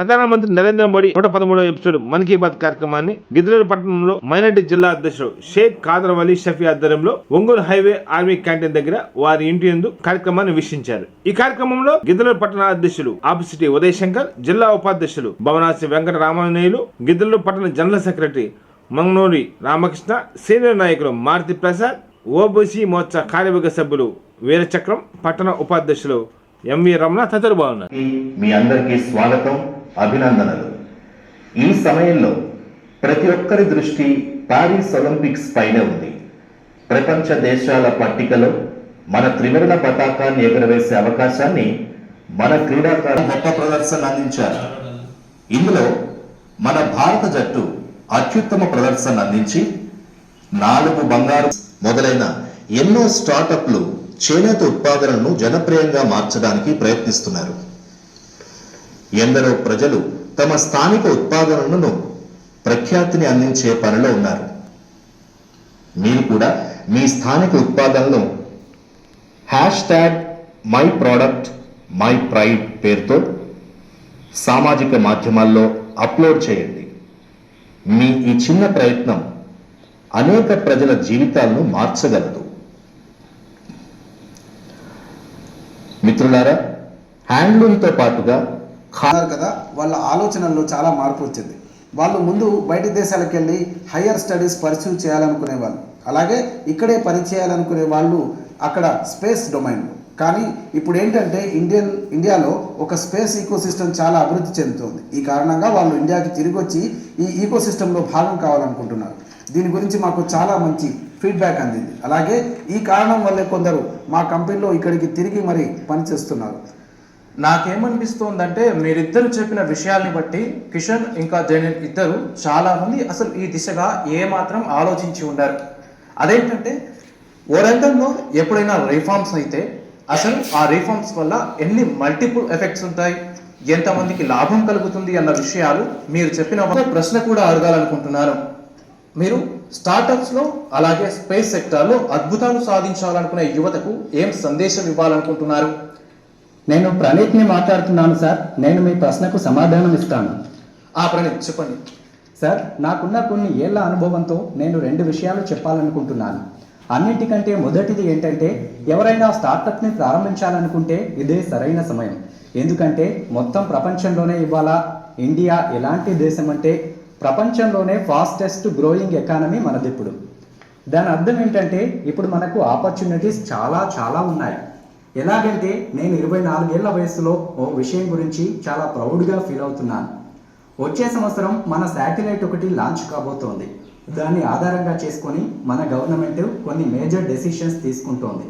ప్రధానమంత్రి నరేంద్ర మోడీ 113వ ఎపిసోడ్ మన్ కీ బాత్ కార్యక్రమాన్ని గిద్దలూరు పట్టణంలో మైనార్టీ జిల్లా అధ్యక్షుడు షేక్ ఖాదర్ వలీ షఫీ ఆధ్వర్యంలో ఒంగోలు హైవే ఆర్మీ క్యాంటీన్ దగ్గర వారి ఇంటి యందు కార్యక్రమాన్ని వీక్షించారు. ఈ కార్యక్రమంలో గిద్దలూరు పట్టణ అధ్యక్షులు ఆపిసిటీ ఉదయ్ శంకర్, జిల్లా ఉపాధ్యక్షులు భవనాసి వెంకట రామాంజనేయులు, గిద్దలూరు పట్టణ జనరల్ సెక్రటరీ మంగనూరి రామకృష్ణ, సీనియర్ నాయకులు మారుతి ప్రసాద్, ఓబీసీ మోర్చా కార్యవర్గ సభ్యులు వీరచక్రం, పట్టణ ఉపాధ్యక్షులు ఎంవి రమణ తదితరులు బాగున్నారు. మీ అందరికీ స్వాగతం, అభినందనలు. ఈ సమయంలో ప్రతి ఒక్కరి దృష్టి పారిస్ ఒలింపిక్స్ పైనే ఉంది. ప్రపంచ దేశాల పట్టికలో మన త్రివర్ణ పతాకాన్ని ఎగురవేసే అవకాశాన్ని మన క్రీడాకారులు గొప్ప ప్రదర్శన అందించారు. ఇందులో మన భారత జట్టు అత్యుత్తమ ప్రదర్శన అందించి 4 బంగారు మొదలైన ఎన్నో స్టార్టప్లు చేనేత ఉత్పాదనను జనప్రియంగా మార్చడానికి ప్రయత్నిస్తున్నారు. ఎందరో ప్రజలు తమ స్థానిక ఉత్పాదనలను ప్రఖ్యాతిని అందించే పనిలో ఉన్నారు. మీరు కూడా మీ స్థానిక ఉత్పాదనలను #myproductmypride పేరుతో సామాజిక మాధ్యమాల్లో అప్లోడ్ చేయండి. మీ ఈ చిన్న ప్రయత్నం అనేక ప్రజల జీవితాలను మార్చగలదు. మిత్రులారా, హ్యాండ్లూమ్తో పాటుగా కదా వాళ్ళ ఆలోచనల్లో చాలా మార్పు వచ్చింది. వాళ్ళు ముందు బయట దేశాలకు వెళ్ళి హయ్యర్ స్టడీస్ పర్సూ చేయాలనుకునే వాళ్ళు, అలాగే ఇక్కడే పని చేయాలనుకునే వాళ్ళు అక్కడ స్పేస్ డొమైన్లో. కానీ ఇప్పుడు ఏంటంటే ఇండియాలో ఒక స్పేస్ ఈకోసిస్టమ్ చాలా అభివృద్ధి చెందుతుంది. ఈ కారణంగా వాళ్ళు ఇండియాకి తిరిగి వచ్చి ఈ ఈకోసిస్టంలో భాగం కావాలనుకుంటున్నారు. దీని గురించి మాకు చాలా మంచి ఫీడ్బ్యాక్ అందింది. అలాగే ఈ కారణం వల్లే కొందరు మా కంపెనీలో ఇక్కడికి తిరిగి మరి పనిచేస్తున్నారు. నాకేమనిపిస్తోందంటే, మీరిద్దరు చెప్పిన విషయాల్ని బట్టి కిషన్ ఇంకా జైన్ ఇద్దరు చాలామంది అసలు ఈ దిశగా ఏమాత్రం ఆలోచించి ఉండారు. అదేంటంటే, ఓ రంగంలో ఎప్పుడైనా రిఫార్మ్స్ అయితే అసలు ఆ రిఫార్మ్స్ వల్ల ఎన్ని మల్టిపుల్ ఎఫెక్ట్స్ ఉంటాయి, ఎంతమందికి లాభం కలుగుతుంది అన్న విషయాలు మీరు చెప్పిన ప్రశ్న కూడా అడగాలనుకుంటున్నాను. మీరు స్టార్టప్స్లో అలాగే స్పేస్ సెక్టార్లో అద్భుతాలు సాధించాలనుకునే యువతకు ఏం సందేశం ఇవ్వాలనుకుంటున్నారు? నేను ప్రణీత్ని మాట్లాడుతున్నాను సార్. నేను మీ ప్రశ్నకు సమాధానం ఇస్తాను. ప్రణీత్ చెప్పండి. సార్, నాకున్న కొన్ని ఏళ్ల అనుభవంతో నేను 2 విషయాలు చెప్పాలనుకుంటున్నాను. అన్నింటికంటే మొదటిది ఏంటంటే, ఎవరైనా స్టార్టప్ని ప్రారంభించాలనుకుంటే ఇదే సరైన సమయం. ఎందుకంటే మొత్తం ప్రపంచంలోనే ఇవాళ ఇండియా ఎలాంటి దేశం అంటే ప్రపంచంలోనే ఫాస్టెస్ట్ గ్రోయింగ్ ఎకానమీ మనదిప్పుడు. దాని అర్థం ఏంటంటే ఇప్పుడు మనకు ఆపర్చునిటీస్ చాలా ఉన్నాయి. ఎలాగంటే నేను 24 ఏళ్ల వయసులో ఓ విషయం గురించి చాలా ప్రౌడ్గా ఫీల్ అవుతున్నాను. వచ్చే సంవత్సరం మన శాటిలైట్ ఒకటి లాంచ్ కాబోతోంది. దాన్ని ఆధారంగా చేసుకొని మన గవర్నమెంట్ కొన్ని మేజర్ డెసిషన్స్ తీసుకుంటోంది.